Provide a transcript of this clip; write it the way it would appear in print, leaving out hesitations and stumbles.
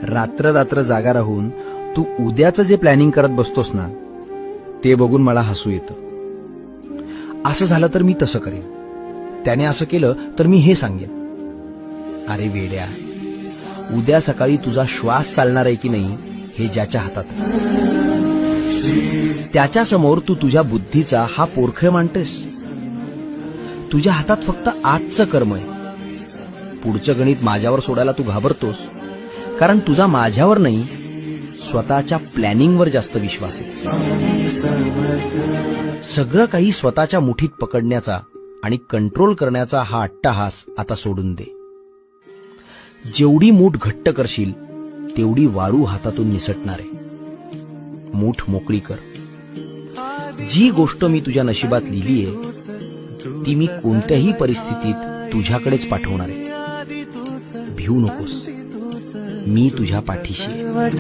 रात्र रात्र जागा राहून तू उद्याचं जे प्लॅनिंग करत बसतोस ना, ते बघून मला हसू येतं. असं झालं तर मी तसं करेन, त्याने असं केलं तर मी हे सांगेन. अरे वेड्या, उद्या सकाळी तुझा श्वास चालणार आहे की नाही हे ज्याच्या हातात आहे, त्याच्यासमोर तू तुझ्या बुद्धीचा हा पोरखळ मांडतेस. तुझ्या हातात फक्त आजचं कर्म आहे. पुढचं गणित माझ्यावर सोडायला तू घाबरतोस, कारण तुझा माझ्यावर नाही, स्वतःच्या प्लॅनिंगवर जास्त विश्वास आहे. सगळं काही स्वतःच्या मुठीत पकडण्याचा आणि कंट्रोल करण्याचा हा अट्टाहास आता सोडून दे. जेवढी मूठ घट्ट करशील तेवढी वाळू हातातून निसटणार आहे. मूठ मोकळी कर. जी गोष्ट मी तुझ्या नशिबात लिहिली आहे ती मी कोणत्याही परिस्थितीत तुझ्याकडेच पाठवणार आहे. भिवू नकोस, मी तुझ्या पाठीशी आहे.